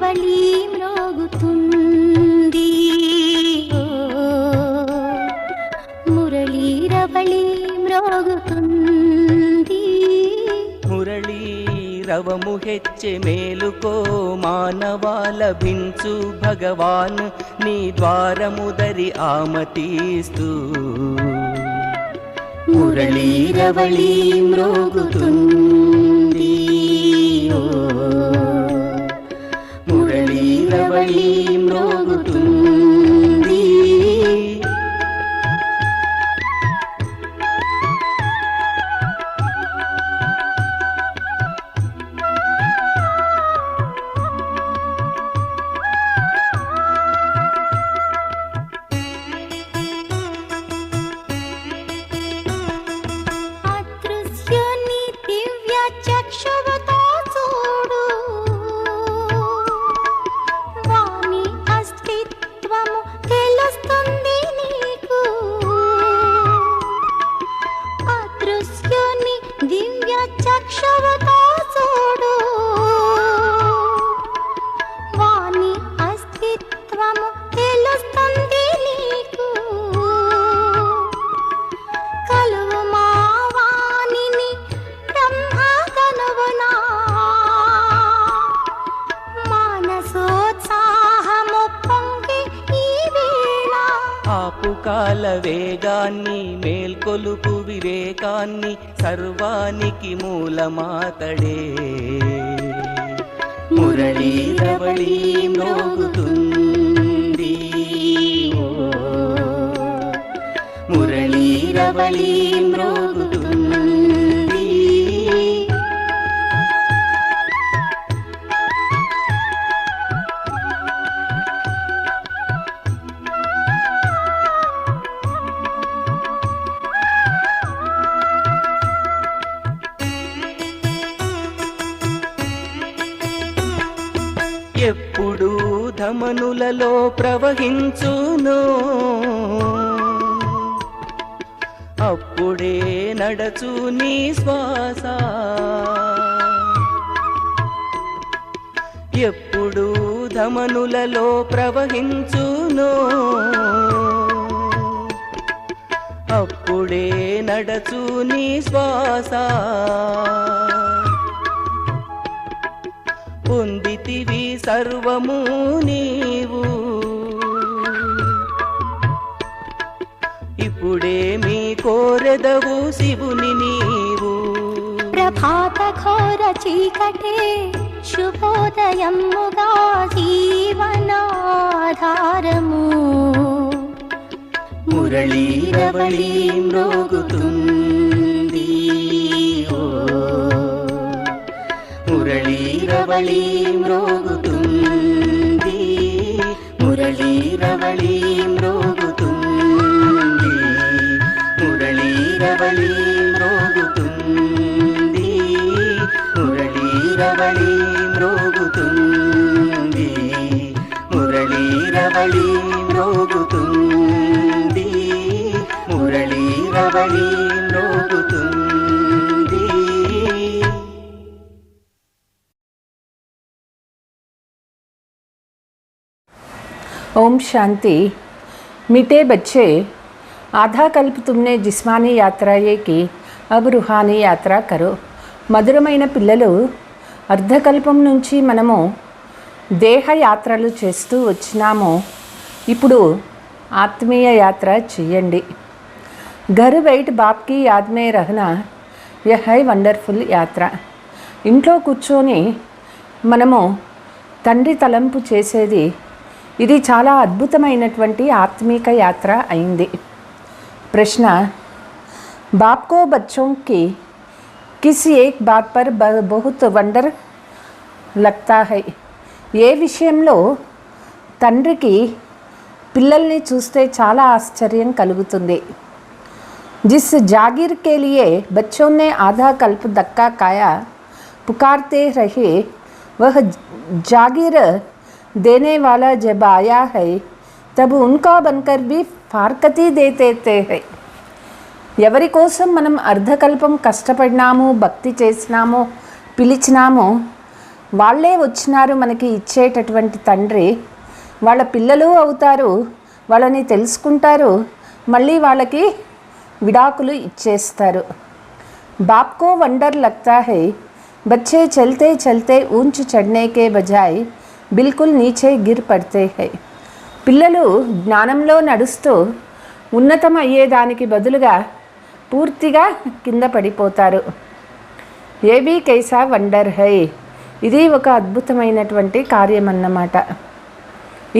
రవళి మ్రోగుతుంది మురళీ రవళి మ్రోగుతుంది మురళీ రవము హెచ్చే మేలుకో మానవాల భించు భగవాన్ నీ ద్వారముదరి ఆమతిస్తూ మురళీ రవళి మ్రోగుతుంది మురళీ రవళి మ్రోగుతుంది అదృశ్యుని దివ్య చక్షువుతో చూడు వాని అస్తిత్వము తెలుస్తుంది నీకు అదృశ్యుని దివ్య చక్షువుతో చూడు వాని అస్తిత్వము తెలుస్తుంది నీకు కలువు మా వాణిని బ్రహ్మ కనువునా మానసోత్సాహము పొంగి ఈ వేళ ఆపు కాల వేగాన్ని మేల్కొలుపు వివేకాన్ని సర్వానికి మూలమాతడే మురళీ రవళి మ్రోగుతుంది మురళీ రవళి మ్రోగుతుంది ఎప్పుడు ధమనులలో ప్రవహించును అప్పుడే నడచు నీ శ్వాస ఎప్పుడు ధమనులలో ప్రవహించును అప్పుడే నడచు నీ శ్వాస పొందితివి సర్వము నీవు ఇప్పుడేమి కోరెదవు శివుని నీవు ప్రభాత ఘోర చీకటే శుభోదయముగా జీవనాధారము మురళీ రవళి మ్రోగుతుంది మురళీ రవళి మ్రోగుతుంది మురళీ రవళి మ్రోగుతుంది మురళీ రవళి మ్రోగుతుంది మురళీ రవళి మ్రోగుతుంది మురళీ రవళి మ్రోగుతుంది మురళీ రవళి మ్రోగుతుంది ओम शांति। मीठे बच्चे, आधा कल्प तुमने जिस्मानी यात्रा ये की, अब रूहानी यात्रा करो। మధురమైన పిల్లలు, అర్ధకల్పం నుంచి మనము దేహ యాత్రలు చేస్తూ వచ్చినాము. ఇప్పుడు ఆత్మీయ యాత్ర చేయండి. घर बैठ बाप की याद में रहना यह है వండర్ఫుల్ యాత్ర. ఇంట్లో కూర్చొని మనము తండ్రి తలంపు చేసేది ఇది చాలా అద్భుతమైనటువంటి ఆత్మీక యాత్ర అయింది. ప్రశ్న, बाप को बच्चों की किसी एक बात पर बहुत वंडर लगता है. ఏ విషయంలో తండ్రికి పిల్లల్ని చూస్తే చాలా ఆశ్చర్యం కలుగుతుంది. जिस जागीर के लिए बच्चों ने आधा कल्प धक्का खाया पुकारते रहे, वह जागीर देने वाला जब आया है तब उनका बनकर भी फारकती देते हैं. ఎవరి కోసం మనం అర్ధకల్పం కష్టపడినాము, భక్తి చేసినాము, పిలిచినాము, వాళ్ళే వచ్చినారు మనకి ఇచ్చేటటువంటి తండ్రి, వాళ్ళ పిల్లలు అవుతారు, వాళ్ళని తెలుసుకుంటారు, మళ్ళీ వాళ్ళకి విడాకులు ఇచ్చేస్తారు. बाप को वंडर लगता है बच्चे चलते चलते ऊंच चढ़ने के बजाय बिल्कुल नीचे गिर पड़ते हैं. పిల్లలు జ్ఞానంలో నడుస్తూ ఉన్నతం అయ్యేదానికి బదులుగా పూర్తిగా కింద పడిపోతారు. ఏ బీ కైసా వండర్ హై, ఇది ఒక అద్భుతమైనటువంటి కార్యం అన్నమాట.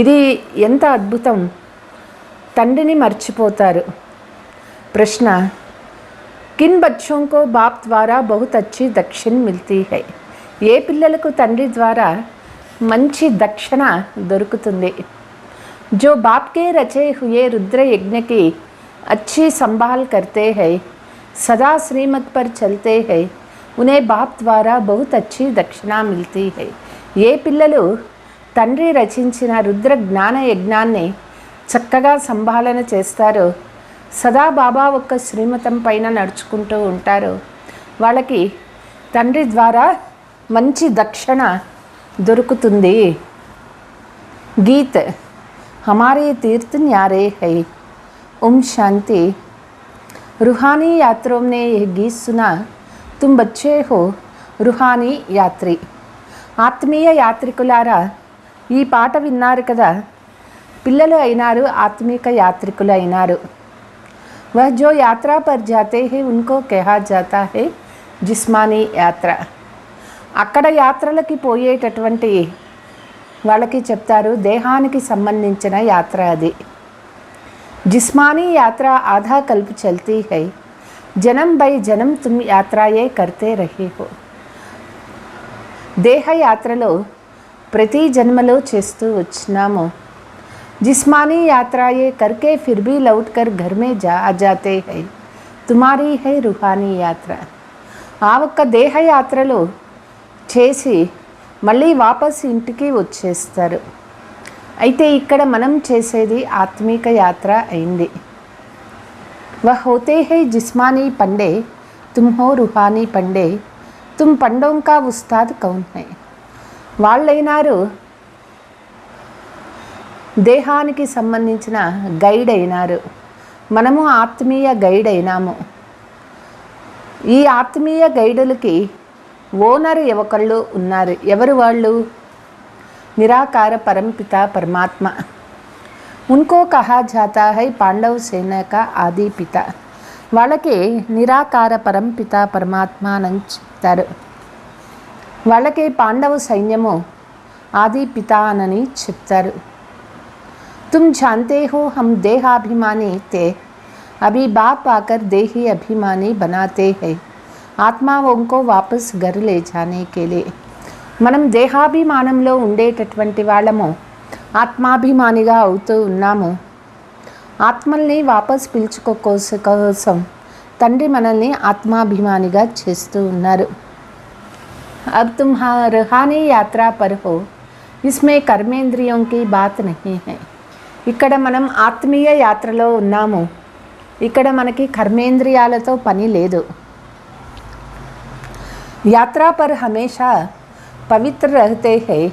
ఇది ఎంత అద్భుతం, తండ్రిని మర్చిపోతారు. ప్రశ్న, కిన్ బచ్చోं को बाप द्वारा बहुत अच्छी दक्षिण मिलती है. ఏ పిల్లలకు తండ్రి ద్వారా మంచి దక్షిణ దొరుకుతుంది? जो बाप के रचे हुए रुद्र यज्ञ की अच्छी संभाल करते हैं, सदा श्रीमत पर चलते हैं, उन्हें बाप द्वारा बहुत अच्छी दक्षिणा मिलती है. ఏ పిల్లలు తండ్రి రచించిన రుద్ర జ్ఞాన యజ్ఞాన్ని చక్కగా సంభాలన చేస్తారో, సదా బాబా ఒక్క శ్రీమతం పైన నడుచుకుంటూ ఉంటారు, వాళ్ళకి తండ్రి ద్వారా మంచి దక్షిణ దొరుకుతుంది. గీత్, हमारे तीर्थ न्यारे है. ओम शांति. रूहानी यात्रों ने यह गीत सुना. तुम बच्चे हो रूहानी यात्री. ఆత్మీయ యాత్రికులారా, ఈ పాట విన్నారు కదా, పిల్లలు అయినారు, ఆత్మిక యాత్రికులు అయినారు. वह जो यात्रा पर जाते हैं उनको कहा जाता है जिस्मानी యాత్ర. అక్కడ యాత్రలకి పోయేటటువంటి వాళ్ళకి చెప్తారు దేహానికి సంబంధించిన యాత్ర అది. जिस्मानी यात्रा आधा कल्प चलती है, जन्म बाई जन्म तुम यात्राएं करते रहे हो. దేహ యాత్రలో ప్రతి జన్మలో చేస్తూ వచ్చినాము. जिस्मानी यात्राएं करके फिर भी लौट कर घर में आ जाते हैं, तुम्हारी है रूहानी యాత్ర. ఆ ఒక్క దేహ యాత్రలో చేసి మళ్ళీ వాపస్ ఇంటికి వచ్చేస్తారు. అయితే ఇక్కడ మనం చేసేది ఆత్మిక యాత్ర అయింది. वह होते हैं जिस्मानी पंडे, तुम हो रूहानी पंडे, तुम पंडों का उस्ताद कौन है. వాళ్ళైనారు దేహానికి సంబంధించిన గైడ్ అయినారు, మనము ఆత్మీయ గైడ్ అయినాము. ఈ ఆత్మీయ గైడులకి ఓనర్ ఒకళ్ళు ఉన్నారు. ఎవరు వాళ్ళు? నిరాకార పరంపిత పరమాత్మ. ఉన్కో కహా జాతా హై పాండవ సేన కా ఆది పిత. వాళ్ళకి నిరాకార పరంపిత పరమాత్మ అని చెప్తారు. వాళ్ళకి పాండవ సైన్యము ఆది పిత అని చెప్తారు. तुम जानते हो हम देहाभिमानी थे, अभी बाप आकर देही अभिमानी बनाते हैं, ఆత్మాओं को वापस घर ले जाने के लिए. మనం దేహాభిమానంలో ఉండేటటువంటి వాళ్ళము ఆత్మాభిమానిగా అవుతూ ఉన్నాము. ఆత్మల్ని వాపస్ పిలుచుకోసం తండ్రి మనల్ని ఆత్మాభిమానిగా చేస్తూ ఉన్నారు. अब तुम रूहानी यात्रा पर हो, इसमें कर्मेंद्रियों की बात नहीं है. ఇక్కడ మనం ఆత్మీయ యాత్రలో ఉన్నాము, ఇక్కడ మనకి కర్మేంద్రియాలతో పని లేదు. यात्रा पर हमेशा पवित्र रहते हैं,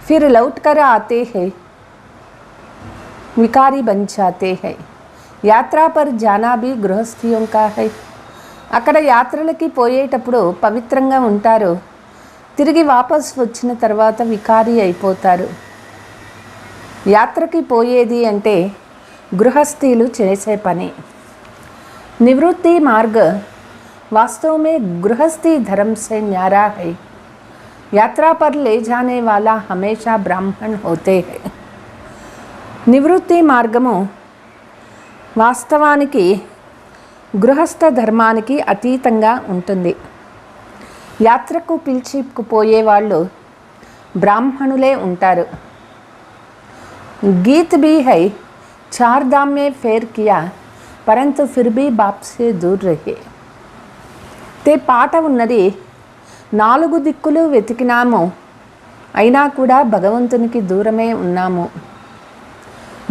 फिर लौट कर आते हैं विकारी बन जाते हैं. यात्रा पर जाना भी गृहస్థిयों का है. అక్కడ యాత్రలకి పోయేటప్పుడు పవిత్రంగా ఉంటారు, తిరిగి వాపస్ వచ్చిన తర్వాత వికారి అయిపోతారు. యాత్రకి పోయేది అంటే గృహస్థీలు చేసే పని. నివృత్తి మార్గ वास्तव में गृहस्थी धर्म से न्यारा है. यात्रा पर ले जाने वाला हमेशा ब्राह्मण होते हैं. నివృత్తి మార్గము వాస్తవానికి గృహస్థ ధర్మానికి అతీతంగా ఉంటుంది. యాత్రకు పిలిచిపోయేవాళ్ళు బ్రాహ్మణులే ఉంటారు. गीत भी है, चार धाम में फेर किया परंतु फिर भी बाप से दूर रहे. ते పాట ఉన్నది, 4 దిక్కులు వెతికినాము అయినా కూడా భగవంతునికి దూరమే ఉన్నాము.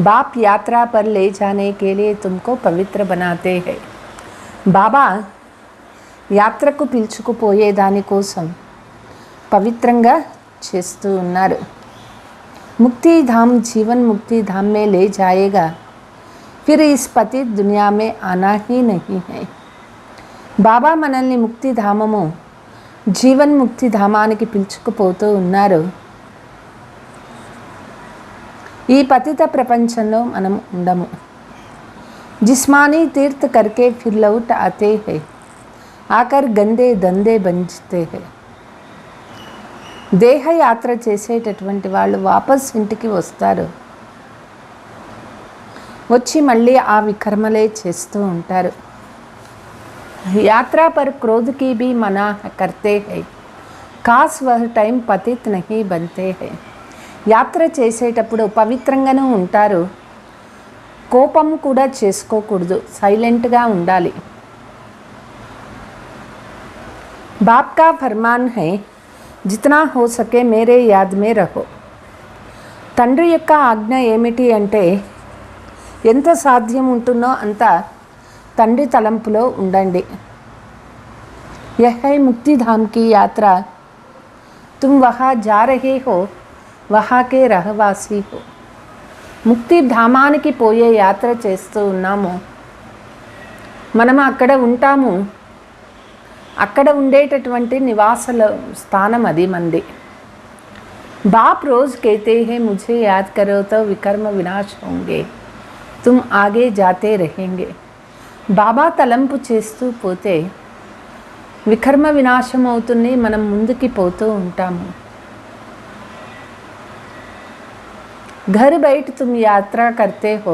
బాప్ యాత్రా పర్ లే జానే కే లియే తుమ్కో పవిత్ర బనాతే హై. బాబా యాత్రకు పిలుచుకుపోయే దానికోసం పవిత్రంగా చేస్తూ ఉన్నారు. ముక్తి ధామ్ జీవన్ ముక్తి ధామ్ మే లే జాయేగా, ఫిర్ ఇస్ పతిత దునియా మే ఆనా హీ నహీ హై. బాబా మనల్ని ముక్తి ధామము జీవన్ ముక్తి ధామానికి పిలుచుకుపోతూ ఉన్నారు. ఈ పతిత ప్రపంచంలో మనం ఉండము. जिस्मानी तीर्थ करके फिर लौट आते हैं, आकर गंदे దందే బంజతే हैं. దేహయాత్ర చేసేటటువంటి వాళ్ళు వాపస్ ఇంటికి వస్తారు. వచ్చి మళ్ళీ ఆ వికర్మలే చేస్తూ ఉంటారు. యాత్రా పర్ క్రోధ్ की भी मना करते हैं, खास वह टाइम पतित नहीं बनते हैं. యాత్ర చేసేటప్పుడు పవిత్రంగానూ ఉంటారు, కోపం కూడా చేసుకోకూడదు, సైలెంట్గా ఉండాలి. బాప్ కా ఫర్మాన్ హై, జితనా హో సకే మేరే యాద్ మే రహో. తండ్రి యొక్క ఆజ్ఞ ఏమిటి అంటే ఎంత సాధ్యం ఉంటుందో అంత తండ్రి తలంపులో ఉండండి. యహ్ హై ముక్తిధామ్ కి యాత్ర, తుమ్ వహా జా రహే హో, వహా కే రహవాసీ హో. ముక్తి ధామానికి పోయే యాత్ర చేస్తూ ఉన్నాము, మనం అక్కడ ఉంటాము, అక్కడ ఉండేటటువంటి నివాసల స్థానం అది మంది. బాప్ రోజ్ कहते हैं मुझे याद करो तो विकर्म विनाश होंगे, तुम आगे जाते रहेंगे. బాబా తలంపు చేస్తూ పోతే వికర్మ వినాశం అవుతుంది, మనం ముందుకి పోతూ ఉంటాము. घर बैठ तुम यात्रा करते हो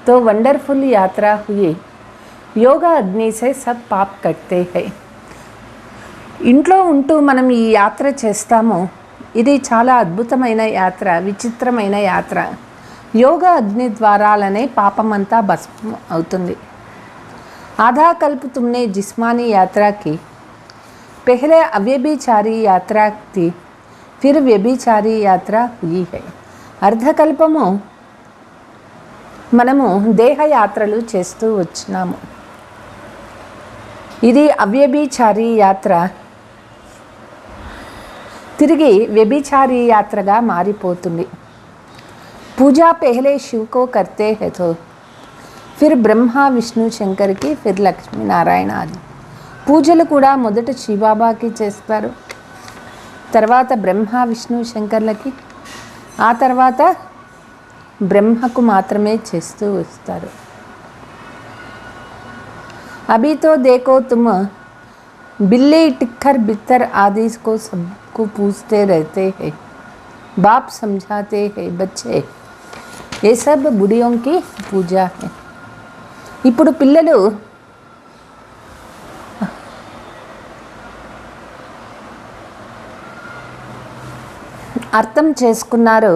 तो वंडरफुल यात्रा हुई, యోగా అగ్ని సే సబ్ పాప్ కట్టే హై. ఇంట్లో ఉంటూ మనం ఈ యాత్ర చేస్తాము, ఇది చాలా అద్భుతమైన యాత్ర, విచిత్రమైన యాత్ర. యోగా అగ్ని ద్వారాలనే పాపమంతా భస్మం అవుతుంది. ఆధా కల్ప్ తుమ్నే జిస్మానీ యాత్రా కి, పెహ్లే అవ్యభిచారి యాత్రా థీ, ఫిర్ వ్యభిచారి యాత్రా హుయి హై. అర్ధకల్పము మనము దేహయాత్రలు చేస్తూ వచ్చినాము, ఇది అవ్యభిచారి యాత్ర తిరిగి వ్యభిచారి యాత్రగా మారిపోతుంది. పూజా పెహ్లే శివకో కర్తే హై తో ఫిర్ బ్రహ్మ విష్ణు శంకర్కి, ఫిర్ లక్ష్మీనారాయణ ఆది. పూజలు కూడా మొదట శివబాబాకి చేస్తారు, తర్వాత బ్రహ్మ విష్ణు శంకర్లకి, ఆ తర్వాత బ్రహ్మకు మాత్రమే చేస్తూ వస్తారు. అభి తో దేఖో తుమ్ బిల్లి టిక్కర్ బిత్తర్ ఆది को सबको पूछते रहते हैं, बाप समझाते हैं बच्चे ये सब बुढ़ियों की पूजा है. ఇప్పుడు పిల్లలు అర్థం చేసుకున్నారు.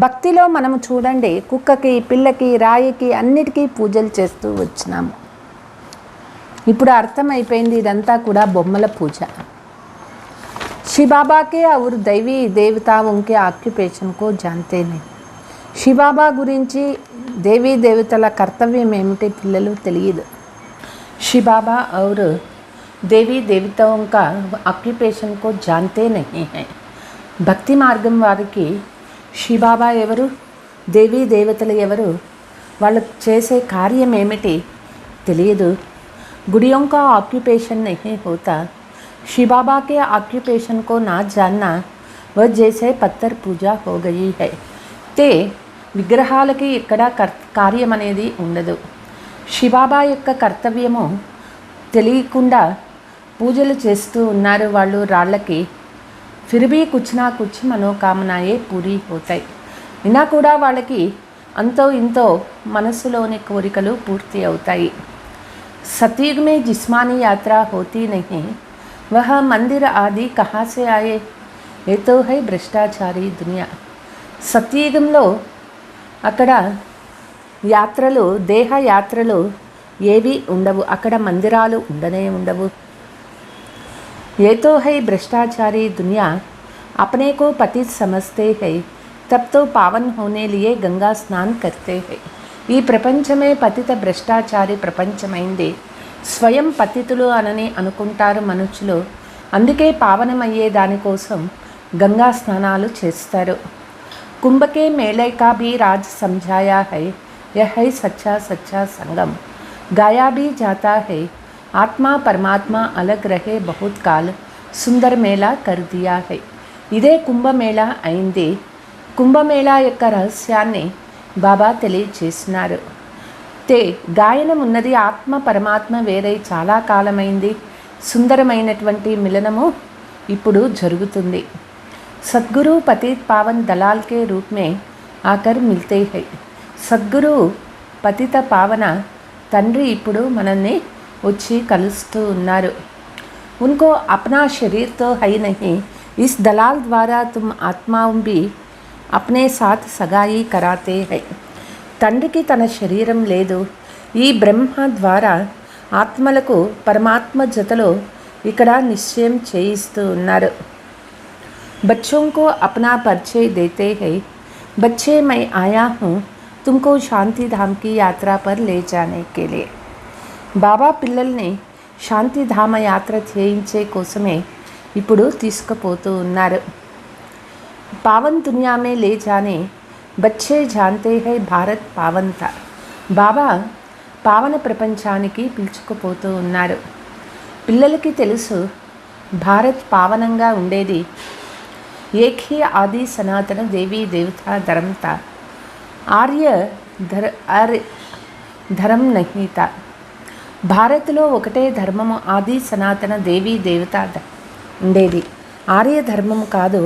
భక్తిలో మనము చూడండి, కుక్కకి, పిల్లకి, రాయికి అన్నిటికీ పూజలు చేస్తూ వచ్చినాము. ఇప్పుడు అర్థమైపోయింది, ఇదంతా కూడా బొమ్మల పూజ. శివబాబాకే और दैवी देवताओं के ऑक्यूपेशन को जानते नहीं. శివబాబా గురించి, దేవీ దేవతల కర్తవ్యం ఏమిటి పిల్లలు తెలియదు. శివబాబా और దేవీ దేవతాओं का ऑक्यूपेशन को जानते नहीं हैं. భక్తి మార్గం వారికి శివబాబా ఎవరు, దేవీ దేవతలు ఎవరు, వాళ్ళు చేసే కార్యం ఏమిటి తెలియదు. गुड़ियों का ऑक्यूपेशन नहीं होता, शिवबाबा के ऑक्यूपेशन को ना जानना वह जैसे पत्थर पूजा हो गई है. ते విగ్రహాలకి ఇక్కడ కార్యం అనేది ఉండదు. శివబాబా యొక్క కర్తవ్యము తెలియకుండా పూజలు చేస్తూ ఉన్నారు వాళ్ళు రాళ్ళకి. फिर भी कुछ ना कुछ మనోకామనాయే పూరీ అవుతాయి. అయినా కూడా వాళ్ళకి అంతో ఇంతో మనస్సులోని కోరికలు పూర్తి అవుతాయి. सतयुग में जिस्मानी यात्रा होती नहीं, वह मंदिर आदि कहाँ से आए, ये तो है भ्रष्टाचारी दुनिया. సత్యయుగంలో అక్కడ యాత్రలు, దేహ యాత్రలు ఏవి ఉండవు, అక్కడ మందిరాలు ఉండనే ఉండవు. ये तो है भ्रष्टाचारी दुनिया, अपने को पतित समझते हैं, तब तो पावन होने लिए गंगा स्नान करते हैं. ఈ ప్రపంచమే పతిత భ్రష్టాచారి ప్రపంచమైంది. స్వయం పతితులు అనని అనుకుంటారు మనుషులు. అందుకే పావనమయ్యే దానికోసం గంగా స్నానాలు చేస్తారు. కుంభకే మేళే కా భీ రాజ్ సమझाया है यह है सच्चा सच्चा संगम गाया भी जाता है ఆత్మా పరమాత్మ అలగ్ రహే బహుత్ కాల్ సుందర్ మేళా కర్ దియా హై. ఇదే కుంభమేళా అయింది. కుంభమేళా యొక్క రహస్యాన్ని బాబా తెలియచేసినారు. గాయనం ఉన్నది ఆత్మ పరమాత్మ వేరై చాలా కాలమైంది. సుందరమైనటువంటి మిలనము ఇప్పుడు జరుగుతుంది. సద్గురు పతిత్ పావన్ దలాల్ కే రూప్ మే ఆకర్ మిల్తే హై. సద్గురు పతిత పావన తండ్రి ఇప్పుడు మనల్ని వచ్చి కలుస్తూ ఉన్నారు. उनको अपना शरीर तो है नहीं, इस दलाल द्वारा तुम आत्माओं भी अपने साथ सगाई कराते हैं. తండ్రికి తన శరీరం లేదు. ఈ బ్రహ్మ ద్వారా ఆత్మలకు పరమాత్మ జతలో ఇక్కడ నిశ్చయం చేయిస్తూ ఉన్నారు. बच्चों को अपना परिचय देते हैं. बच्चे मैं आया हूँ तुमको शांति धाम की यात्रा पर ले जाने के लिए. బాబా పిల్లల్ని శాంతిధామ యాత్ర చేయించే కోసమే ఇప్పుడు తీసుకుపోతూ ఉన్నారు. పావన్ దునియా మే లే జానే బచ్చే జాన్తే హై భారత్ పావన్ థా. బాబా పావన ప్రపంచానికి పిలుచుకుపోతూ ఉన్నారు. పిల్లలకి తెలుసు భారత్ పావనంగా ఉండేది ఏక్ హీ ఆది సనాతన దేవీ దేవతా ధరం థా. ఆర్య ధరం నహీ థా. భారత్లో ఒకటే ధర్మము ఆది సనాతన దేవీ దేవత ఉండేది. ఆర్య ధర్మం కాదు.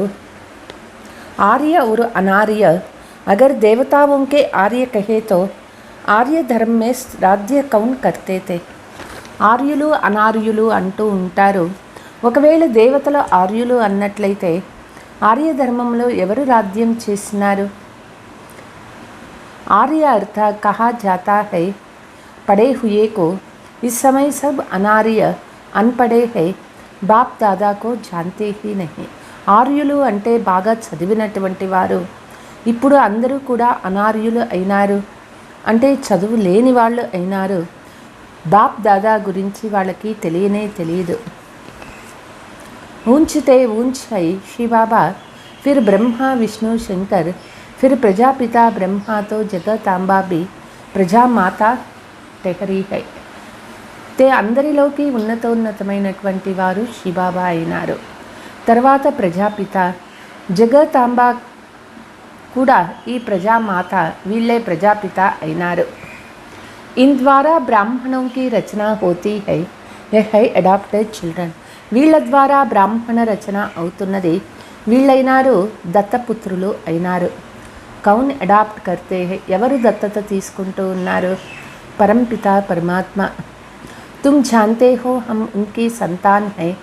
आर्य और अनार्य अगर देवताओं के आर्य कहे तो आर्य धर्म में राज्य कौन करते थे. ఆర్యులు అనార్యులు అంటూ ఉంటారు. ఒకవేళ దేవతల ఆర్యులు అన్నట్లయితే ఆర్యధర్మంలో ఎవరు రాజ్యం చేసినారు? आर्य अर्थ कहा जाता है पढ़े हुए को. इस समय सब अनार्य अनपढ़े है बाप दादा को जानते ही नहीं. ఆర్యులు అంటే బాగా చదివినటువంటి వారు. ఇప్పుడు అందరూ కూడా అనార్యులు అయినారు, అంటే చదువు లేని వాళ్ళు అయినారు. బాప్ దాదా గురించి వాళ్ళకి తెలియనే తెలియదు. ऊंचते ऊंच है शिव बाबा, फिर ब्रह्मा विष्णु शंकर, फिर प्रजापिता ब्रह्मा तो जगतांबा भी प्रजा माता ठहरी है. తే అందరిలోకి ఉన్నతమైనటువంటి వారు శివబాబా అయినారు. తర్వాత ప్రజాపిత జగతాంబ కూడా ఈ ప్రజామాత, వీళ్ళే ప్రజాపిత అయినారు. ఇన్ ద్వారా బ్రాహ్మణం కి రచన హోతీ హై, యహ్ హై అడాప్టెడ్ చిల్డ్రన్. వీళ్ళ ద్వారా బ్రాహ్మణ రచన అవుతున్నది. వీళ్ళైనారు దత్తపుత్రులు అయినారు. కౌన్ అడాప్ట్ కర్తే హై, ఎవరు దత్తత తీసుకుంటూ ఉన్నారు? పరంపిత పరమాత్మ. तुम जानते हो हम उनकी संतान हैं,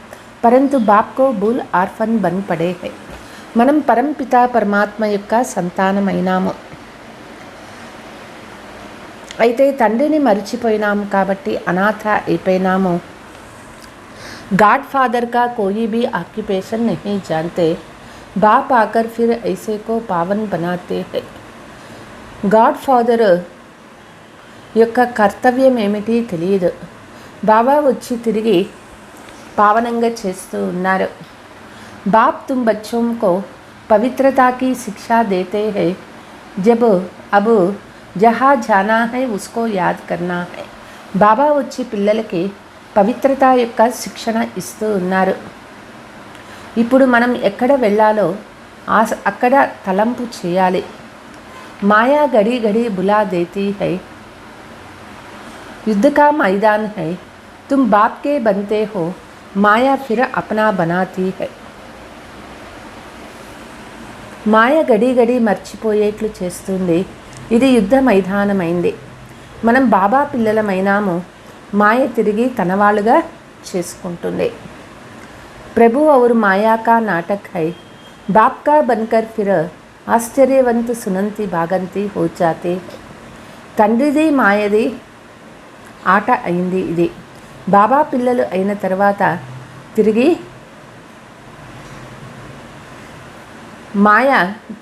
परंतु बाप को भूल आर्फन बन पड़े हैं. మనం పరంపిత పరమాత్మ యొక్క సంతానమైనాము, అయితే తండ్రిని మరిచిపోయినాము కాబట్టి అనాథ అయిపోయినాము. गाड फादर का कोई भी ऑक्यूपेशन नहीं जानते, बाप आकर फिर ऐसे को पावन बनाते हैं. गाड फादर యొక్క కర్తవ్యం ఏమిటి తెలియదు. బాబా వచ్చి తిరిగి పావనంగా చేస్తూ ఉన్నారు. బాప్ తుమ్ బచ్చోం కో పవిత్రతా की शिक्षा देते हैं, जब अब जहाँ जाना है उसको याद करना है. బాబా వచ్చి పిల్లలకి పవిత్రత యొక్క శిక్షణ ఇస్తూ ఉన్నారు. ఇప్పుడు మనం ఎక్కడ వెళ్ళాలో అక్కడ తలంపు చేయాలి. మాయా గడి గడి బులా దేతీ హై, युद्ध का मैदान है, तुम बाप के बनते हो, माया फिर अपना बनाती है. మాయ గడి గడి మర్చిపోయేట్లు చేస్తుంది. ఇది యుద్ధ మైదానమైంది. మనం బాబా పిల్లలమైనాము, మాయ తిరిగి తన వాళ్ళుగా చేసుకుంటుంది. ప్రభు और माया का नाटक है, बाप का बनकर फिर आश्चर्यवंत सुनंती भागंती हो जाते. తండ్రిది మాయది ఆట అయింది. ఇది బాబా పిల్లలు అయిన తర్వాత తిరిగి మాయ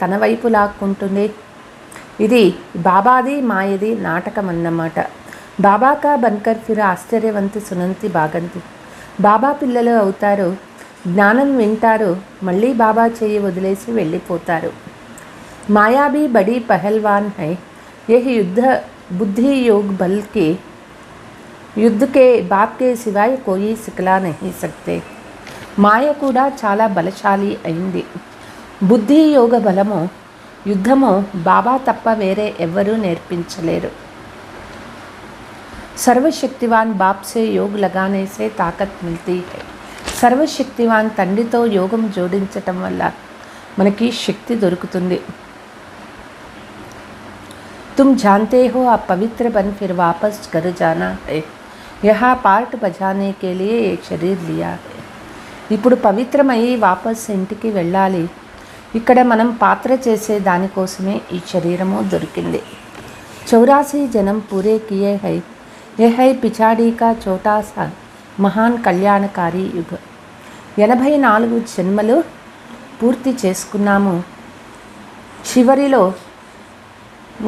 తన వైపు లాక్కుంటుంది. ఇది బాబాది మాయది నాటకం అన్నమాట. బాబా కా బన్కర్ ఫిర్ ఆశ్చర్యవంతి సునంతి భాగంతి. బాబా పిల్లలు అవుతారు, జ్ఞానం వింటారు, మళ్ళీ బాబా చెయ్యి వదిలేసి వెళ్ళిపోతారు. మాయా भी बड़ी पहलवान है, यह युद्ध बुद्धि योग बल के युद्ध के बाप के सिवाय कोई सिखला नहीं सकते. మాయ కూడా చాలా బలశాలి అయింది. బుద్ధి యోగ బలము యుద్ధము బాబా తప్ప వేరే ఎవ్వరూ నేర్పించలేరు. సర్వశక్తివాన్ బాప్ సే యోగ్ లగానే సే తాకత్ మిల్తీ హై. సర్వశక్తివాన్ తండ్రితో యోగం జోడించటం వల్ల మనకి శక్తి దొరుకుతుంది. तुम जानते हो आप पवित्र बन फिर वापस घर जाना है. यहाँ पार्ट बजाने के लिए एक शरीर लिया है. ఇప్పుడు పవిత్రమయ్యి వాపస్ ఇంటికి వెళ్ళాలి. ఇక్కడ మనం పాత్ర చేసే దానికోసమే ఈ శరీరము దొరికింది. 84 జన్म पूरे किए है. यह है पिछाड़ी का छोटा सा महान कल्याणकारी युग. 84 జన్మలు పూర్తి చేసుకున్నాము. చివరిలో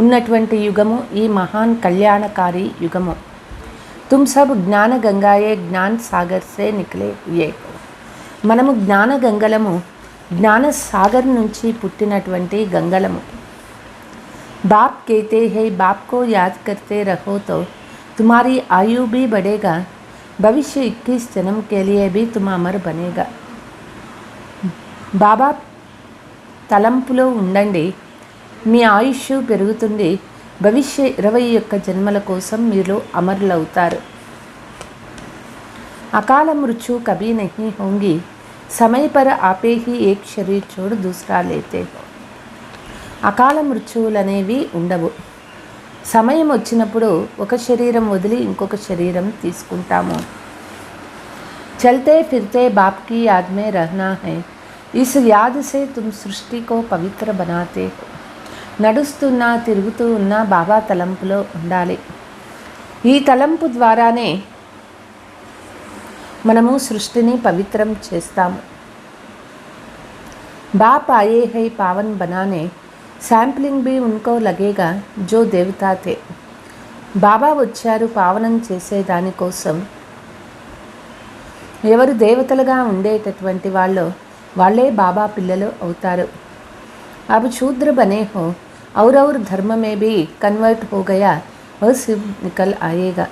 ఉన్నటువంటి యుగము ఈ మహాన్ కళ్యాణకారి యుగము. తుమ్ సబ్ జ్ఞాన గంగాయే జ్ఞాన్ సాగర్ సే నికలే హుయే. మనము జ్ఞాన గంగలము, జ్ఞాన సాగర్ నుంచి పుట్టినటువంటి గంగలము. బాప్ कहते हैं बाप को याद करते रहो तो तुम्हारी आयु भी बढ़ेगा, भविष्य 21 जन्म के लिए भी तुम अमर बनेगा. బాబా తలంపులో ఉండండి, మీ ఆయుష్ పెరుగుతుంది, భవిష్య 21 జన్మల కోసం మీరు అమరులవుతారు. అకాల మృత్యు కభీ నహీ హోంగి, समय पर आपे ही एक शरीर छोड़ दूसरा लेते हो. అకాల మృత్యువులనేవి ఉండవు. సమయం వచ్చినప్పుడు ఒక శరీరం వదిలి ఇంకొక శరీరం తీసుకుంటాము. చల్తే ఫిర్తే బాప్ की याद में रहना है. इस याद से तुम सृष्टि को पवित्र बनाते हो. నడుస్తున్నా తిరుగుతూ ఉన్న బాబా తలంపులో ఉండాలి. ఈ తలంపు ద్వారానే మనము సృష్టిని పవిత్రం చేస్తాము. బాప్ ఆయే హై పావన్ బనానే, శాంప్లింగ్ भी उनको लगेगा जो देवता थे. బాబా వచ్చారు పావనం చేసే దానికోసం. ఎవరు దేవతలుగా ఉండేటటువంటి వాళ్ళే బాబా పిల్లలు అవుతారు. अब शूद्र बने हो और धर्म में भी कन्वर्ट हो गया, वह शिव निकल आएगा.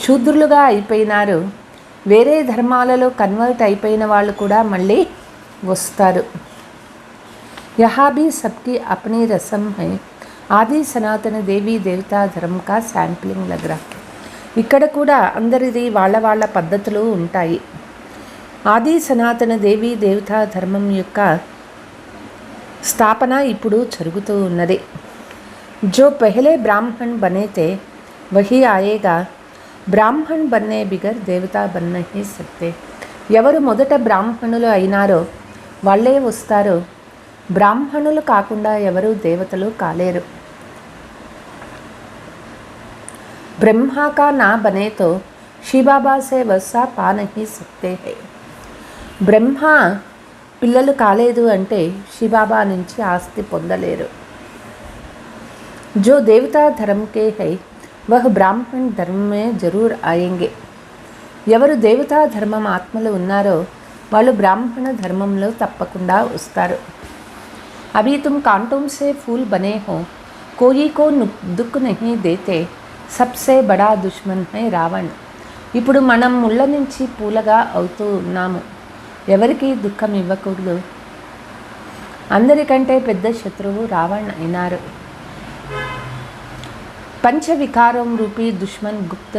శూద్రులుగా అయిపోయినారు, వేరే ధర్మాలలో కన్వర్ట్ అయిపోయిన వాళ్ళు కూడా మళ్ళీ వస్తారు. यहाँ भी सबकी अपनी रस्म है. ఆది సనాతన దేవీ దేవతా ధర్మ కా శాంప్లింగ్ లగ్ రహా. ఇక్కడ కూడా అందరిది వాళ్ళ పద్ధతులు ఉంటాయి. ఆది సనాతన దేవీ దేవతా ధర్మం యొక్క స్థాపన ఇప్పుడు జరుగుతూ ఉన్నది. जो पहले ब्राह्मण बने थे वही आएगा. బ్రాహ్మణ్ బన్నే బిగర్ దేవతా బన్ నహీ సక్తే. ఎవరు మొదట బ్రాహ్మణులు అయినారో వాళ్ళే వస్తారు. బ్రాహ్మణులు కాకుండా ఎవరు దేవతలు కాలేరు. బ్రహ్మా కా నా బనే తో శివబాబా సే వస్సా పా నహీ సక్తే హై. బ్రహ్మ పిల్లలు కాలేదు అంటే శివబాబా నుంచి ఆస్తి పొందలేరు. जो देवता धर्म के है वह ब्राह्मण धर्म में जरूर आएंगे. ఎవరు దేవతా ధర్మం ఆత్మలు ఉన్నారో వాళ్ళు బ్రాహ్మణ ధర్మంలో తప్పకుండా వస్తారు. अभी तुम कांटों से फूल बने हो, कोई को दुख नहीं देते, सबसे बड़ा दुश्मन है रावण. ఇప్పుడు మనం ముళ్ళ నుంచి పూలగా అవుతూ ఉన్నాము. ఎవరికి దుఃఖం ఇవ్వకూడదు. అందరికంటే పెద్ద శత్రువు రావణ్ అయినారు. पंच विकारों रूपी दुश्मन गुप्त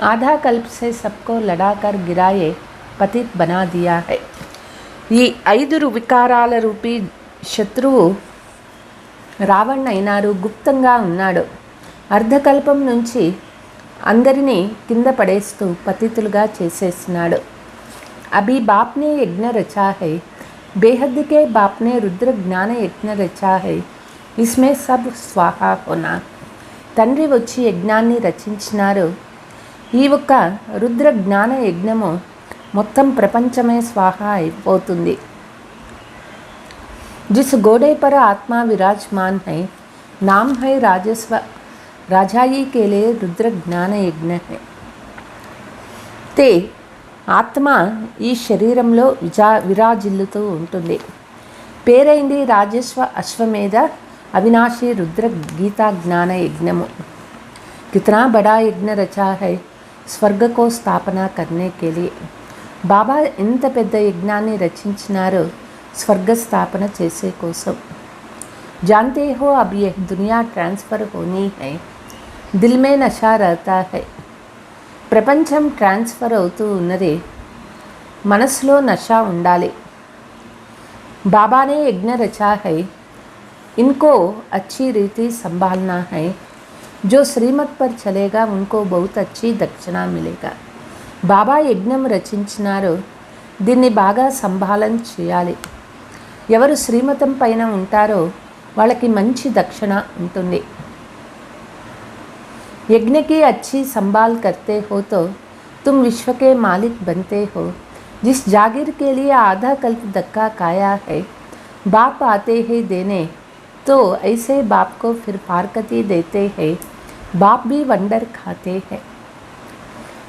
आधा कल्प से सबको लड़ाकर गिराए पतित बना दिया है. ఈ 5 వికారాల రూపీ శత్రువు రావణ్ అయినారు, గుప్తంగా ఉన్నాడు. అర్ధకల్పం నుంచి అందరినీ కింద పడేస్తూ పతితులుగా చేసేసినాడు. అభి బాప్నే యజ్ఞ రచా హై, బేహద్ కే బాప్నే రుద్ర జ్ఞాన యజ్ఞ రచా హై. ఇస్మే సబ్ స్వాహా హోనా. తండ్రి వచ్చి యజ్ఞాన్ని రచించినారు. ఈ ఒక్క రుద్ర జ్ఞాన యజ్ఞము మొత్తం ప్రపంచమే స్వాహా అయిపోతుంది. जिस घोड़े पर आत्मा विराजमान है नाम है राजस्व, राजाई के लिए रुद्र ज्ञान यज्ञ है. ते ఆత్మ ఈ శరీరంలో విరాజిల్లుతూ ఉంటుంది. పేరైంది రాజస్వ అశ్వమేధ అవినాశి రుద్ర గీతా జ్ఞాన యజ్ఞము. कितना बड़ा यज्ञ रचा है స్వర్గ కో స్థాపన కర్నే కే లియే. బాబా ఎంత పెద్ద యజ్ఞాన్ని రచించినారో స్వర్గ స్థాపన చేసే కోసం. जानते हो अब यह दुनिया ट्रांसफ़र होनी है, दिल में नशा रहता है. ప్రపంచం ట్రాన్స్ఫర్ అవుతూ ఉన్నది, మనసులో నషా ఉండాలి. बाबा ने यज्ञ रचा है, इनको अच्छी रीति संभालना है. जो श्रीमत पर चलेगा उनको बहुत अच्छी दक्षिणा मिलेगा. బాబా యజ్ఞం రచించినారో దీన్ని బాగా సంభాళన చేయాలి. ఎవరు శ్రీమతం పైన ఉంటారో వాళ్ళకి మంచి దక్షిణ ఉంటుంది. यज्ञ की अच्छी संभाल करते हो तो तुम विश्व के मालिक बनते हो. जिस जागीर के लिए आधा कल्प धक्का खाया है, बाप आते हैं देने, तो ऐसे बाप को फिर फारकती देते हैं. बाप भी वंडर खाते हैं.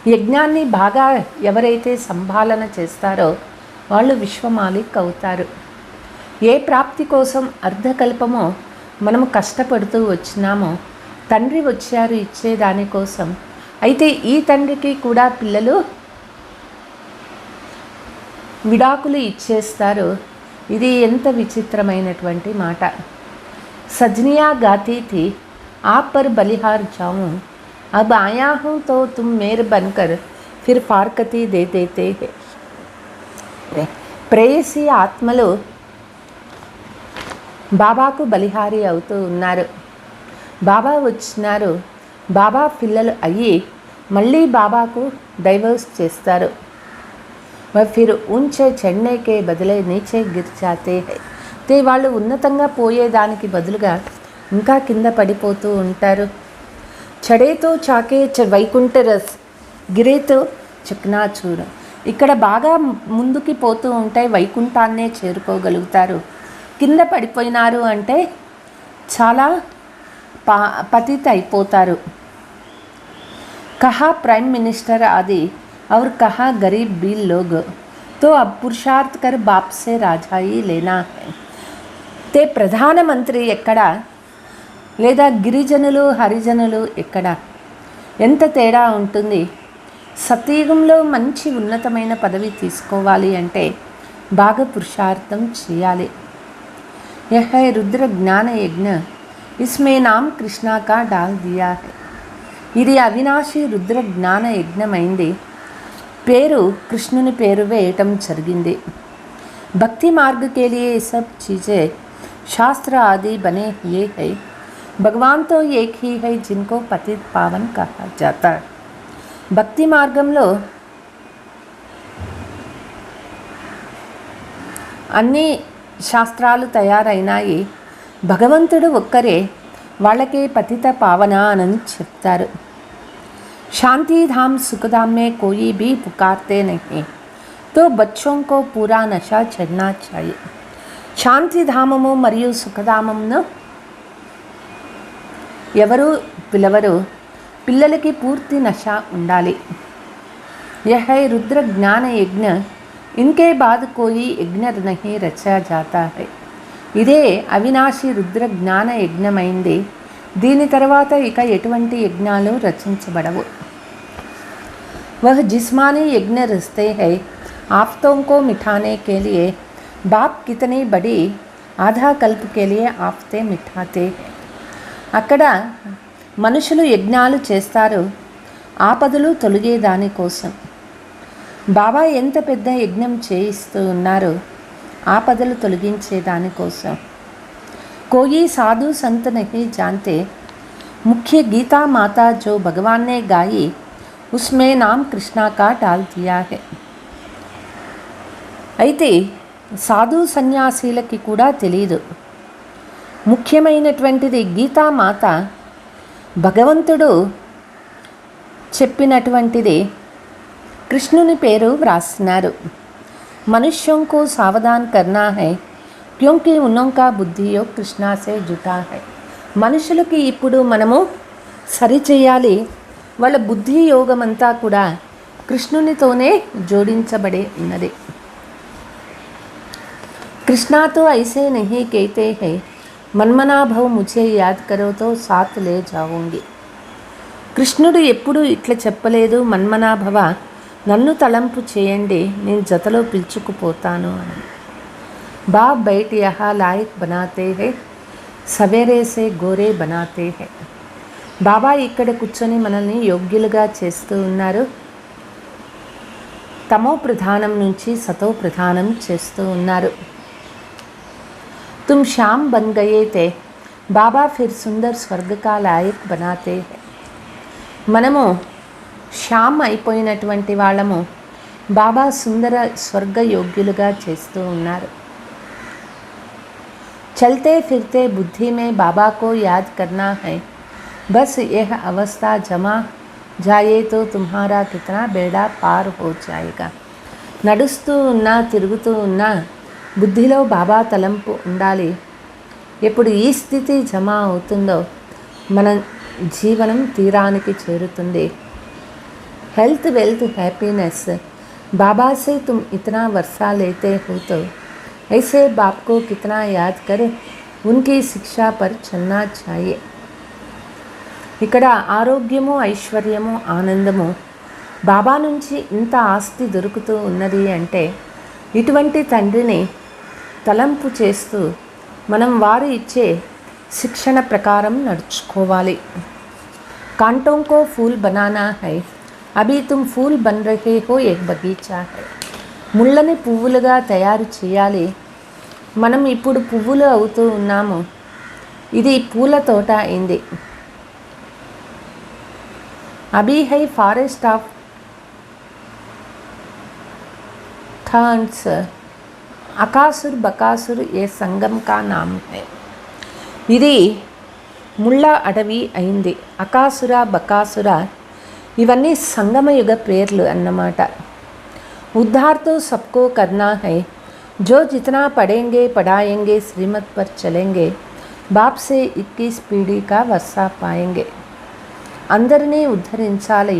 యజ్ఞాన్ని బాగా ఎవరైతే సంభాలన చేస్తారో వాళ్ళు విశ్వమాలిక్ అవుతారు. ఏ ప్రాప్తి కోసం అర్ధకల్పమో మనము కష్టపడుతూ వచ్చినామో తండ్రి వచ్చారు ఇచ్చేదానికోసం. అయితే ఈ తండ్రికి కూడా పిల్లలు విడాకులు ఇచ్చేస్తారు. ఇది ఎంత విచిత్రమైనటువంటి మాట. సజ్నియా గాతీ థీ आप पर बलिहार जाऊं, अब आया हूँ तो तुम मेर बनकर फिर फारकती दे देते हैं. ప్రేయసి ఆత్మలు బాబాకు బలిహారి అవుతూ ఉన్నారు. బాబా వచ్చినారు, బాబా పిల్లలు అయ్యి మళ్ళీ బాబాకు డైవర్స్ చేస్తారు. ఫిర్ ఊంచే చढ़ने के బదులే నీచే గిర్ జాతే హై. వాళ్ళు ఉన్నతంగా పోయేదానికి బదులుగా ఇంకా కింద పడిపోతూ ఉంటారు. చడేతో చాకే వైకుంఠ రస్, గిరేతో చక్నాచూర. ఇక్కడ బాగా ముందుకి పోతూ ఉంటాయి, వైకుంఠాన్నే చేరుకోగలుగుతారు. కింద పడిపోయినారు అంటే చాలా పతిత అయిపోతారు. కహా ప్రైమ్ మినిస్టర్ ఆది और कहा गरीब भी लोग, तो अब पुरुषार्थ कर बाप से राजाई लेना है. ते ప్రధానమంత్రి ఎక్కడ, లేదా గిరిజనులు హరిజనులు ఎక్కడ, ఎంత తేడా ఉంటుంది. సత్యయుగంలో మంచి ఉన్నతమైన పదవి తీసుకోవాలి అంటే బాగా పురుషార్థం చేయాలి. यह है रुद्र ज्ञान यज्ञ, इसमें नाम कृष्णा का डाल दिया है. ఇది అవినాశి రుద్ర జ్ఞాన యజ్ఞమైంది. పేరు కృష్ణుని పేరు వేయటం జరిగింది. భక్తి మార్గ के लिए सब चीज़ें शास्त्र आदि बने हुए हैं. भगवान तो एक ही है जिनको पतित पावन कहा जाता है. భక్తి మార్గంలో అన్ని శాస్త్రాలు తయారైనాయి. భగవంతుడు ఒక్కరే వాళ్ళకే పతిత పావన అని చెప్తారు. शांति धाम सुखधाम में कोई भी पुकारते नहीं, तो बच्चों को पूरा नशा चढ़ना चाहिए. శాంతిధామము మరియు సుఖధామమును ఎవరు పిలవరు, పిల్లలకి పూర్తి నశ ఉండాలి. यह है रुद्र ज्ञान यज्ञ, इनके बाद कोई यज्ञ नहीं रचा जाता है. ఇదే అవినాశి రుద్ర జ్ఞాన యజ్ఞమైంది. దీని తర్వాత ఇక ఎటువంటి యజ్ఞాలు రచించబడవు. वह जिस्मानी यज्ञ रचते हैं, आफतों को मिटाने के लिए. बाप कितनी बड़ी आधा कल्प के लिए आफते मिटाते हैं. అక్కడ మనుషులు యజ్ఞాలు చేస్తారు, ఆపదలు తొలగే దానికోసం. బాబా ఎంత పెద్ద యజ్ఞం చేయిస్తూ ఉన్నారో ఆపదలు తొలగించే దానికోసం. कोई साधु संत नहीं जानते, मुख्य गीता माता जो भगवान ने गाई उसमें नाम कृष्णा का डाल दिया है. అయితే సాధు సన్యాసీలకి కూడా తెలియదు, ముఖ్యమైనటువంటిది గీతామాత భగవంతుడు చెప్పినటువంటిది కృష్ణుని పేరు వ్రాసినారు. మనుష్యం को सावधान करना है क्योंकि उनका बुद्धियोग कृष्णा से जुटा है. మనుషులకి ఇప్పుడు మనము సరిచేయాలి, వాళ్ళ బుద్ధి యోగం అంతా కూడా కృష్ణునితోనే జోడించబడి ఉన్నది. कृष्णा तो ऐसे नहीं कहते हैं మన్మనా భవ్ ముझे యాద్ కరో తో సాత్ లే జాऊंगी. కృష్ణుడు ఎప్పుడూ ఇట్లా చెప్పలేదు, మన్మనాభవ నన్ను తలంపు చేయండి, నేను జతలో పిలుచుకుపోతాను అని. బాబ్ బయట యహా లాయక్ బనాతే హై సవేరే సే గోరే బనాతే హై. బాబా ఇక్కడ కూర్చొని మనల్ని యోగ్యులుగా చేస్తూ ఉన్నారు, తమో ప్రధానం నుంచి సతో ప్రధానం చేస్తూ ఉన్నారు. तुम शाम बन गए थे बाबा फिर सुंदर स्वर्ग का लायक बनाते हैं. మనము శ్యామ్ అయిపోయినటువంటి వాళ్ళము, బాబా సుందర స్వర్గ యోగ్యులుగా చేస్తూ ఉన్నారు. చల్తే ఫిర్తే బుద్ధి మే బాబా కో యాద్ కర్నా హై, బస్ యహ్ అవస్థా జమా జాయే తో తుమ్హారా కితనా బేడా పార్ హో జాయేగా. నడుస్తూ ఉన్నా తిరుగుతూ ఉన్నా బుద్ధిలో బాబా తలంపు ఉండాలి. ఎప్పుడు ఈ స్థితి జమ అవుతుందో మన జీవనం తీరానికి చేరుతుంది. हेल्थ वेल्थ हैप्पीनेस बाबा से तुम इतना वर्षा लेते हो तो ऐसे बाप को कितना याद कर उनकी शिक्षा पर चलना चाहिए. ఇక్కడ ఆరోగ్యము ఐశ్వర్యము ఆనందము బాబా నుంచి ఇంత ఆస్తి దొరుకుతూ ఉన్నది అంటే ఇటువంటి తండ్రిని తలంపు చేస్తూ మనం వారు ఇచ్చే శిక్షణ ప్రకారం నడుచుకోవాలి. కాంటోं को फूल बनाना है అభి తుమ్ ఫూల్ బన్ రహే హో ఏక్ బగీచా హై. ముళ్ళని పువ్వులుగా తయారు చేయాలి, మనం ఇప్పుడు పువ్వులు అవుతూ ఉన్నాము, ఇది పూల తోట అయింది. అభి హై ఫారెస్ట్ ఆఫ్ థాన్స్ అకాసుర్ బకాసుర్ ఏ సంగం కా నామ్ హై. ఇది ముళ్ళ అడవి అయింది. అకాసుర బకాసుర ఇవన్నీ సంగమయుగ పేర్లు అన్నమాట. ఉద్ధార్ తో సబ్కో కర్నా హై, జో జితనా పడేంగే పడాయేంగే శ్రీమత్ పర్ చలేంగే బాప్ సే 21 పీఢీ కా వర్షా పాయేంగే. అందరినీ ఉద్ధరించాలి,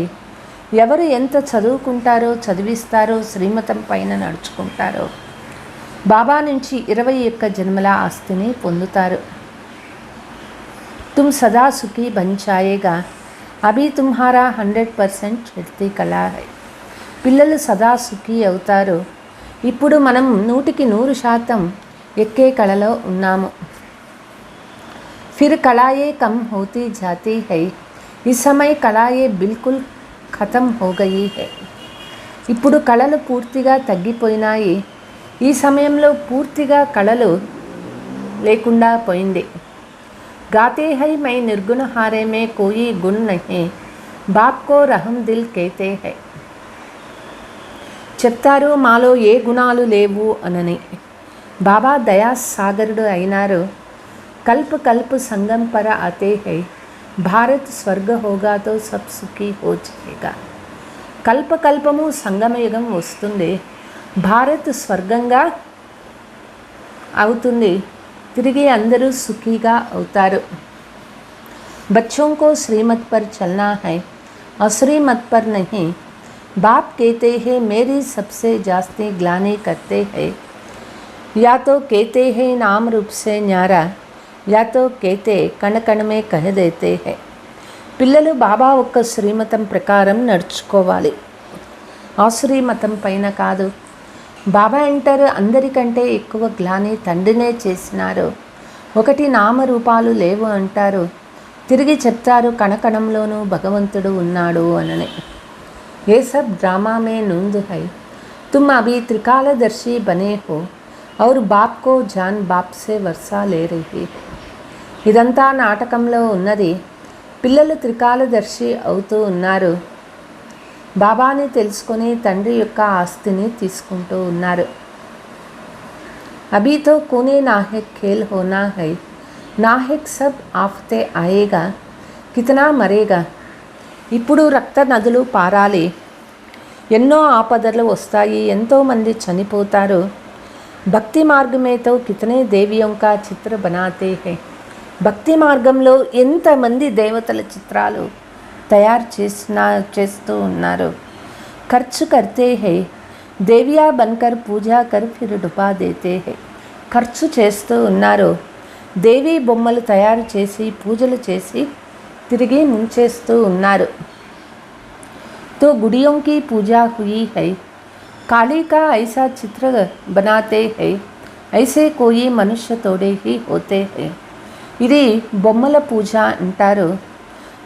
ఎవరు ఎంత చదువుకుంటారో చదివిస్తారో శ్రీమతం పైన నడుచుకుంటారో బాబా నుంచి 21 జన్మల ఆస్తిని పొందుతారు. तुम सदा सुखी बन जाएगा अभी तुम्हारा 100% చడితే కళా హై. పిల్లలు సదా సుఖీ అవుతారు, ఇప్పుడు మనం 100% ఎక్కే కళలో ఉన్నాము. फिर कलाएं कम होती जाती है इस समय कलाएं बिल्कुल ఖతం हो गई है. ఇప్పుడు కళలు పూర్తిగా తగ్గిపోయినాయి, ఈ సమయంలో పూర్తిగా కళలు లేకుండా పోయింది. गाते हैं मैं निर्गुण हारे में कोई गुण नहीं बाप को रहम दिल कहते हैं. చెప్తారు మాలో ఏ గుణాలు లేవు అనని. బాబా దయా సాగరుడు అయినారు. కల్ప కల్ప సంగం పర ఆతే హై భారత్ స్వర్గ హోగా తో సబ్ సుఖీ హో జాయేగా. కల్పకల్పము సంగమయుగం వస్తుంది, భారత్ స్వర్గంగా అవుతుంది, తిరిగి అందరూ సుఖీగా అవుతారు. बच्चों को श्रीमत पर चलना है अश्रीमत पर नहीं. बाप कहते हैं मेरी सबसे जास्ती ग्लानि करते हैं, या तो कहते हैं नाम रूप से न्यारा या तो कहते कण कण में कह देते हैं. పిల్లలు బాబా ఒక్క శ్రీమతం ప్రకారం నడుచుకోవాలి, ఆశ్రీమతం పైన కాదు. బాబా అంటారు అందరికంటే ఎక్కువ గ్లాని తండ్రినే చేసినారు. ఒకటి నామరూపాలు లేవు అంటారు, తిరిగి చెప్తారు కణకణంలోనూ భగవంతుడు ఉన్నాడు అనని. ఏ సబ్ డ్రామా మే నూంద్ హై తుమ్ అభి త్రికాలదర్శి బనే హో ఔర్ బాప్ కో జాన్ బాప్ సే వర్షా లే రహీ. ఇదంతా నాటకంలో ఉన్నది, పిల్లలు త్రికాలదర్శి అవుతూ ఉన్నారు, బాబాని తెలుసుకొని తండ్రి యొక్క ఆస్తిని తీసుకుంటూ ఉన్నారు. అభి తో కోనే నాహక్ ఖేల్ హోనా హై నాహక్ సబ్ ఆఫతే ఆయేగా కితనా మరేగా. ఇప్పుడు రక్త నదులు పారాలి, ఎన్నో ఆపదలు వస్తాయి, ఎంతోమంది చనిపోతారు. భక్తి మార్గమేతో కితనే దేవియోं का చిత్ర బనాతే హై. భక్తి మార్గంలో ఎంతమంది దేవతల చిత్రాలు తయారు చేస్తూ ఉన్నారు. ఖర్చు కర్తే హై, దేవియా బన్కర్ పూజా కర్ ఫిర్ డుపా దేతే హై. ఖర్చు చేస్తూ ఉన్నారు, దేవీ బొమ్మలు తయారు చేసి పూజలు చేసి తిరిగి ముంచేస్తూ ఉన్నారు. తో గుడియోं की पूजा हुई है, काली का ऐसा चित्र बनाते हैं, ऐसे कोई मनुष्य थोड़े ही होते हैं. ఇది బొమ్మల పూజ అంటారు.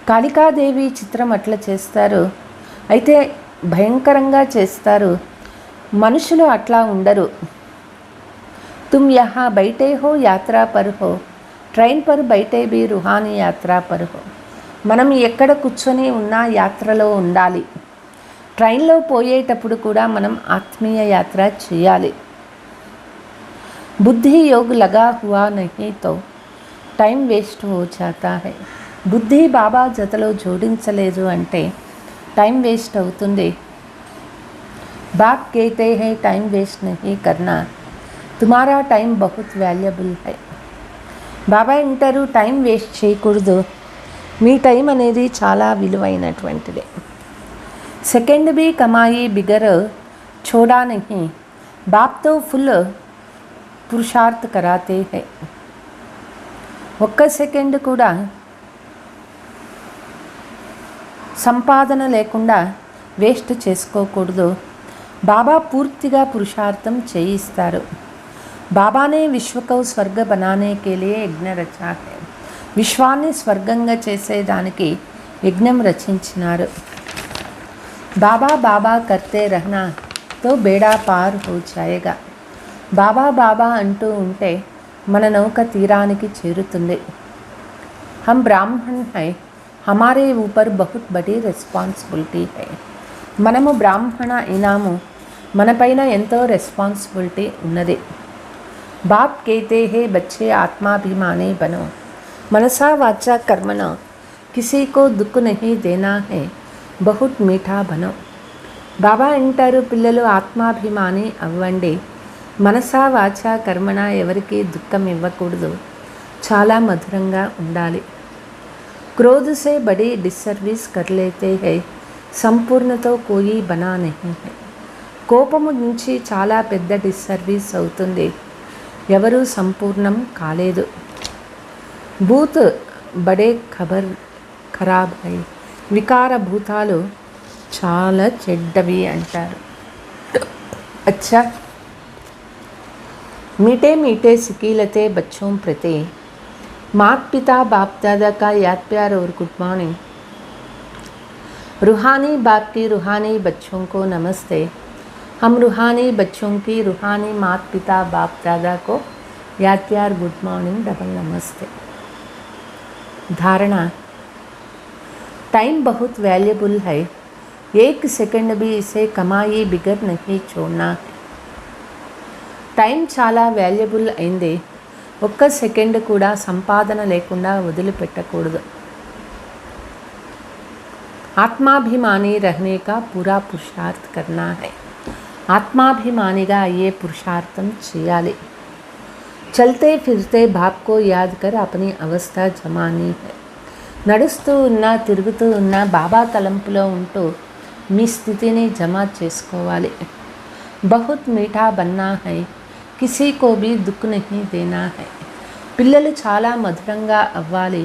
కాళికాదేవి చిత్రం అట్లా చేస్తారు, అయితే భయంకరంగా చేస్తారు. మనుషులు అట్లా ఉండరు. తుమ్ యహా బైఠే హో యాత్రా పర్ హో, ట్రైన్ పర్ బైఠే భీ రుహానీ యాత్రా పర్ హో. మనం ఎక్కడ కూర్చొని ఉన్నా యాత్రలో ఉండాలి. ట్రైన్లో పోయేటప్పుడు కూడా మనం ఆత్మీయ యాత్ర చేయాలి. బుద్ధి యోగ్ లగా హువా నహీ తో టైం వేస్ట్ హో జాతా హై. బుద్ధి బాబా జతలో జోడించలేదు అంటే టైం వేస్ట్ అవుతుంది. బాప్ कहते हैं टाइम वेस्ट नहीं करना, तुम्हारा टाइम बहुत वैल्यूबल है. బాబా అంటారు టైం వేస్ట్ చేయకూడదు, మీ టైం అనేది చాలా విలువైనటువంటిది. సెకండ్ भी कमाई बिगर छोड़ा नहीं, बाप तो फुल పురుషార్థ్ कराते हैं. ఒక్క సెకండ్ కూడా సంపాదన లేకుండా వేస్ట్ చేసుకోకూడదు. బాబా పూర్తిగా పురుషార్థం చేయిస్తారు. బాబానే విశ్వకౌ స్వర్గ బనానే కే లియే యజ్ఞ రచా హై. విశ్వాన్ని స్వర్గంగా చేసేదానికి యజ్ఞం రచించినారు. బాబా బాబా కర్తే రహనా తో బేడా పార్ హో జాయేగా. బాబా బాబా అంటూ ఉంటే మన నౌక తీరానికి చేరుతుంది. హమ్ బ్రాహ్మణ్ హై, హమారే ఊపర్ బహుత్ బడీ రెస్పాన్సిబిలిటీ హై. మనము బ్రాహ్మణ అయినాము, మనపైన ఎంతో రెస్పాన్సిబిలిటీ ఉన్నది. బాప్ कहते हैं बच्चे आत्माभिमानी बनो, मनसा वाचा कर्मणा किसी को दुख नहीं देना है, बहुत मीठा बनो. బాబా అంటారు పిల్లలు ఆత్మాభిమాని అవ్వండి, మనసా వాచా కర్మణ ఎవరికి దుఃఖం ఇవ్వకూడదు, చాలా మధురంగా ఉండాలి. క్రోధ సే బడి డిస్సర్వీస్ కర్ లేతే హై, సంపూర్ణతో కోయి బనా నహీ హై. కోపము నుంచి చాలా పెద్ద డిస్సర్వీస్ అవుతుంది, ఎవరూ సంపూర్ణం కాలేదు. భూత్ బడే ఖరాబ్ హై, వికార భూతాలు చాలా చెడ్డవి అంటారు. అచ్చా, मीठे मीठे सिकीलते बच्चों प्रति माता पिता बाप दादा का याद प्यार और गुड मॉर्निंग. रूहानी बाप की रूहानी बच्चों को नमस्ते. हम रूहानी बच्चों की रूहानी माता पिता बाप दादा को याद प्यार गुड मॉर्निंग डबल नमस्ते. धारणा, टाइम बहुत वैल्यूबल है, एक सेकंड भी इसे कमाई बिगर नहीं छोड़ना है. టైం చాలా వాల్యుబుల్ అయింది, ఒక్క సెకండ్ కూడా సంపాదన లేకుండా వదిలిపెట్టకూడదు. ఆత్మాభిమాని रहने का पूरा पुरुषार्थ करना है. ఆత్మాభిమానిగా అయ్యే పురుషార్థం చేయాలి. చల్తే ఫిర్తే బాప్ కో యాద్ కర్ అప్నీ అవస్థ జమానీ హై. నడుస్తూ ఉన్నా తిరుగుతూ ఉన్నా బాబా తలంపులో ఉంటూ మీ స్థితిని జమా చేసుకోవాలి. బహుత్ మీఠా బన్నా హై, కిసీ కో భీ దుఃఖ్ నహీ దేనా హై. పిల్లలు చాలా మధురంగా అవ్వాలి,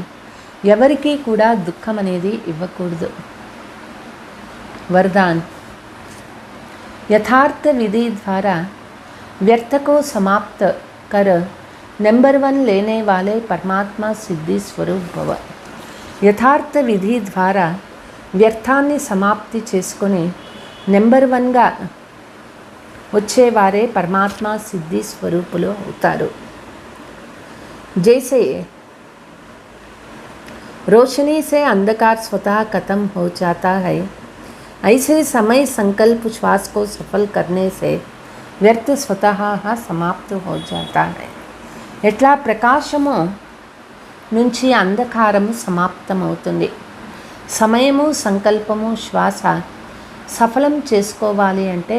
ఎవరికీ కూడా దుఃఖం అనేది ఇవ్వకూడదు. వరదాన్, యథార్థ విధి ద్వారా వ్యర్థ को समाप्त कर नंबर 1 लेने वाले परमात्मा सिद्धि स्वरूप भव. యథార్థ విధి ద్వారా వ్యర్థాన్ని సమాప్తి చేసుకొని నెంబర్ 1గా వచ్చేవారే పరమాత్మ సిద్ధి స్వరూపులు అవుతారు. जैसे रोशनी से अंधकार स्वतः खत्म हो जाता है, ऐसे समय संकल्प श्वास को सफल करने से व्यर्थ स्वतः समाप्त हो जाता है. ఎట్లా ప్రకాశము నుంచి అంధకారము సమాప్తమవుతుంది. సమయము సంకల్పము శ్వాస సఫలం చేసుకోవాలి అంటే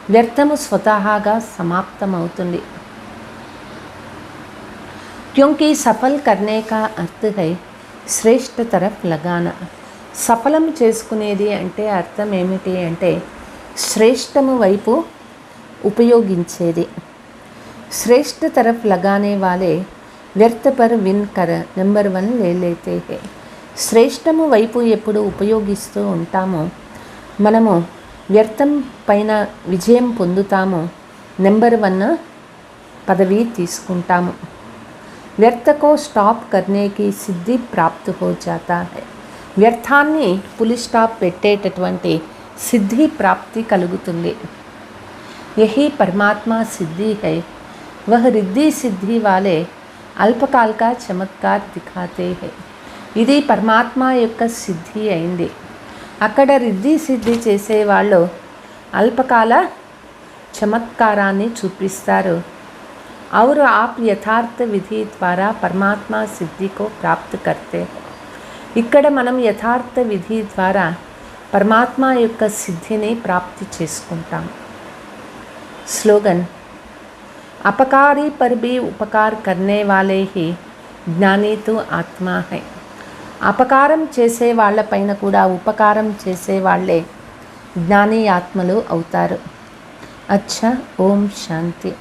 వ్యర్థము స్వతహాగా సమాప్తమవుతుంది. क्योंकि सफल करने का अर्थ है श्रेष्ठ तरफ लगाना. సఫలం చేసుకునేది అంటే అర్థం ఏమిటి అంటే శ్రేష్టము వైపు ఉపయోగించేది. श्रेष्ठ तरफ लगाने वाले వ్యర్థ పర్ విన్ కర నెంబర్ 1 లే లేతే హే. శ్రేష్టము వైపు ఎప్పుడు ఉపయోగిస్తూ ఉంటామో మనము వ్యర్థం పైన విజయం పొందుతాము, నెంబర్ 1 పదవి తీసుకుంటాము. వ్యర్థ కో స్టాప్ కర్నేకి సిద్ధి ప్రాప్త్ హో జాతా హై. వ్యర్థాన్ని పులి స్టాప్ పెట్టేటటువంటి సిద్ధి ప్రాప్తి కలుగుతుంది. యహీ పరమాత్మా సిద్ధి హై. వహ రిద్ధి సిద్ధి వాలే అల్పకాల్ కా చమత్కార్ దిఖాతే హై. ఇది పరమాత్మ యొక్క సిద్ధి అయింది. అక్కడ రిద్ధి సిద్ధి చేసేవాళ్ళు అల్పకాల చమత్కారాన్ని చూపిస్తారు. और आप యథార్థ విధి ద్వారా పరమాత్మ సిద్ధికో ప్రాప్త్ కర్తే. ఇక్కడ మనం యథార్థ విధి ద్వారా పరమాత్మ యొక్క సిద్ధిని ప్రాప్తి చేసుకుంటాం. స్లోగన్ अपकारी पर भी उपकार करने वाले ही జ్ఞాని తో ఆత్మ హై. అపకారం చేసే వాళ్ళపైన కూడా ఉపకారం చేసే వాళ్ళే జ్ఞాని ఆత్మలు అవుతారు. అచ్చా, ఓం శాంతి.